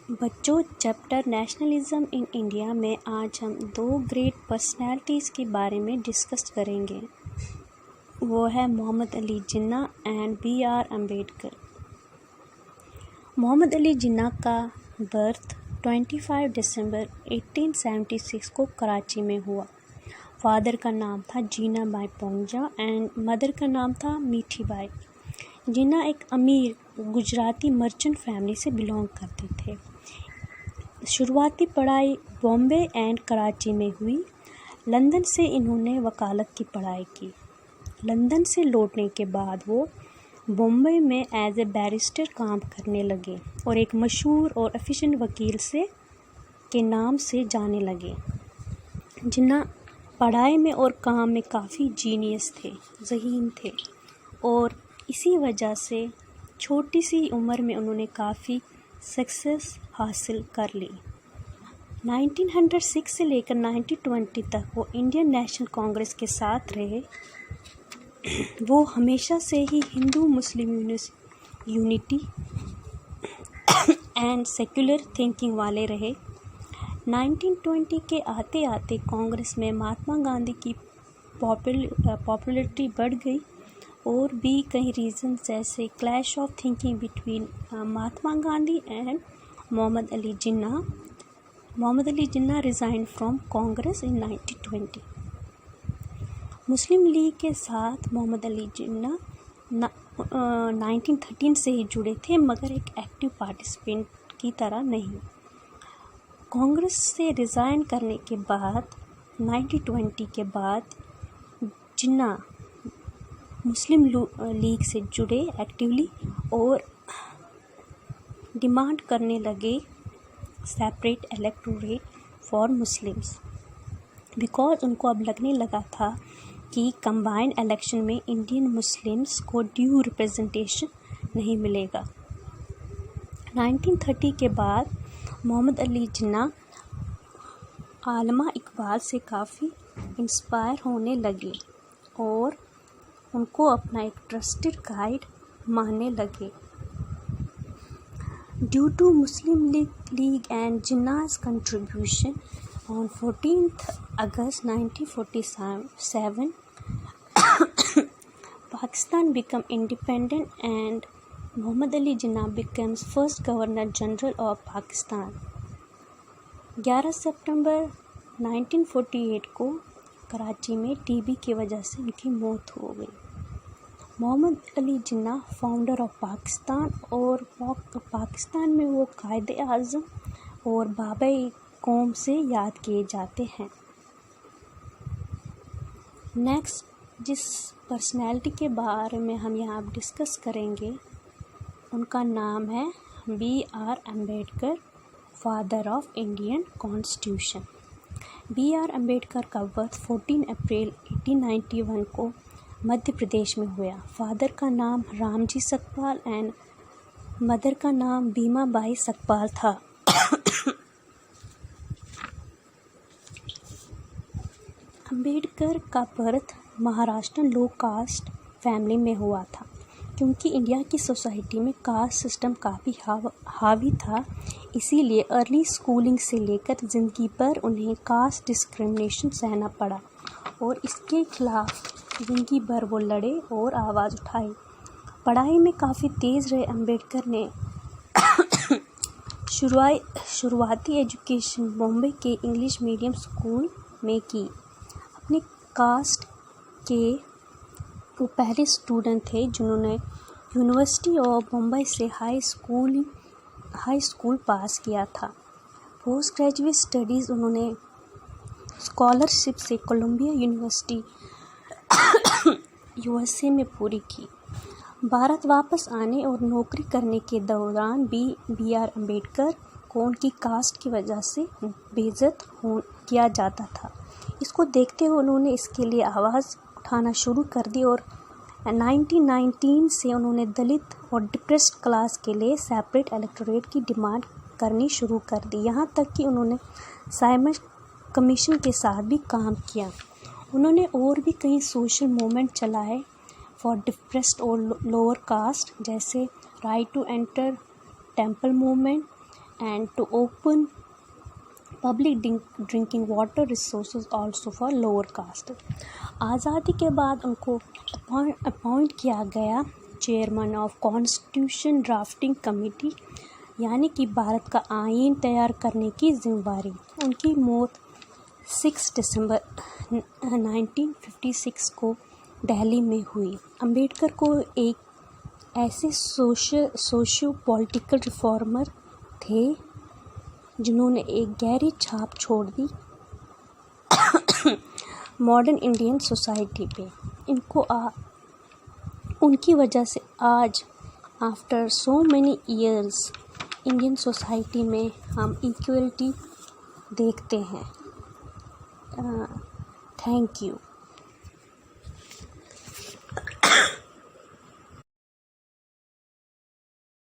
बच्चों, chapter nationalism in India में आज हम दो ग्रेट पर्सनैलिटीज़ के बारे में डिस्कस करेंगे। वो है मोहम्मद अली जिन्ना एंड B.R. अम्बेडकर। मोहम्मद अली जिन्ना का बर्थ 25 दिसंबर 1876 को कराची में हुआ। फादर का नाम था जीना बाई पोंजा एंड मदर का नाम था मीठी बाई। जिन्ना एक अमीर गुजराती मर्चेंट फैमिली से बिलोंग करते थे। शुरुआती पढ़ाई बॉम्बे एंड कराची में हुई। लंदन से इन्होंने वकालत की पढ़ाई की। लंदन से लौटने के बाद वो बॉम्बे में एज ए बैरिस्टर काम करने लगे और एक मशहूर और एफिशिएंट वकील के नाम से जाने लगे। जिन्ना पढ़ाई में और काम में काफ़ी जीनियस थे, ज़हीन थे और इसी वजह से छोटी सी उम्र में उन्होंने काफ़ी सक्सेस हासिल कर ली। 1906 से लेकर 1920 तक वो इंडियन नेशनल कांग्रेस के साथ रहे। वो हमेशा से ही Hindu Muslim unity and secular thinking वाले रहे। 1920 के आते आते कांग्रेस में महात्मा गांधी की पॉपुलैरिटी बढ़ गई और भी कई रीजंस जैसे clash of thinking between Mahatma Gandhi and Mohammad Ali Jinnah. Mohammad Ali Jinnah resign from Congress in 1920। Muslim League के साथ मोहम्मद अली जिन्ना 1913 से ही जुड़े थे, मगर एक एक्टिव पार्टिसिपेंट की तरह नहीं। कांग्रेस से रिज़ाइन करने के बाद 1920 के बाद जिन्ना मुस्लिम लीग से जुड़े एक्टिवली और डिमांड करने लगे separate electorate for Muslims, because उनको अब लगने लगा था कि कंबाइंड इलेक्शन में इंडियन मुस्लिम्स को ड्यू रिप्रेजेंटेशन नहीं मिलेगा। 1930 के बाद मोहम्मद अली जिन्ना आलमा इकबाल से काफ़ी इंस्पायर होने लगे और उनको अपना एक ट्रस्टेड गाइड मानने लगे। Due to Muslim League and Jinnah's contribution on 14th August 1947 Pakistan became independent and Muhammad Ali Jinnah becomes first Governor General of Pakistan। 11 सितंबर 1948 को कराची में टीबी की वजह से उनकी मौत हो गई। मोहम्मद अली जिन्ना फाउंडर ऑफ पाकिस्तान और पाकिस्तान में वो कायदे आज़म और बाबा कौम से याद किए जाते हैं। नेक्स्ट जिस पर्सनैलिटी के बारे में हम यहाँ डिस्कस करेंगे उनका नाम है B.R. Ambedkar, father of Indian constitution. B.R. Ambedkar का बर्थ 14 अप्रैल 1891 को मध्य प्रदेश में हुआ। फादर का नाम रामजी सकपाल एंड मदर का नाम बीमा बाई सकपाल था। अम्बेडकर का बर्थ महाराष्ट्र लो कास्ट फैमिली में हुआ था। क्योंकि इंडिया की सोसाइटी में कास्ट सिस्टम काफ़ी हावी था, इसीलिए अर्ली स्कूलिंग से लेकर ज़िंदगी भर उन्हें कास्ट डिस्क्रिमिनेशन सहना पड़ा और इसके खिलाफ ज़िंदगी भर वो लड़े और आवाज़ उठाई। पढ़ाई में काफ़ी तेज़ रहे। अम्बेडकर ने शुरुआती एजुकेशन बॉम्बे के इंग्लिश मीडियम स्कूल में की। अपनी कास्ट के वो पहले स्टूडेंट थे जिन्होंने यूनिवर्सिटी ऑफ बम्बई से हाई स्कूल पास किया था। पोस्ट ग्रेजुएट स्टडीज़ उन्होंने स्कॉलरशिप से कोलंबिया यूनिवर्सिटी USA में पूरी की। भारत वापस आने और नौकरी करने के दौरान भी B.R. अम्बेडकर को उनकी कास्ट की वजह से बेइज्जत किया जाता था। इसको देखते हुए उन्होंने इसके लिए आवाज़ उठाना शुरू कर दी और 1919 से उन्होंने दलित और डिप्रेस्ड क्लास के लिए सेपरेट इलेक्टोरेट की डिमांड करनी शुरू कर दी। यहाँ तक कि उन्होंने साइमन कमीशन के साथ भी काम किया। उन्होंने और भी कई सोशल मूवमेंट चलाए फॉर डिप्रेस्ड और लोअर कास्ट, जैसे right to enter temple movement, and to open public drinking water resources also for lower caste. आज़ादी के बाद उनको अपॉइंट किया गया chairman of constitution drafting committee, यानी कि भारत का आईन तैयार करने की जिम्मेदारी। उनकी मौत 6 दिसंबर 1956 को दिल्ली में हुई। अंबेडकर को एक ऐसे सोशियो पॉलिटिकल रिफॉर्मर थे जिन्होंने एक गहरी छाप छोड़ दी मॉडर्न इंडियन सोसाइटी पे। उनकी वजह से आज after so many years Indian society में हम इक्वलिटी देखते हैं। Thank you.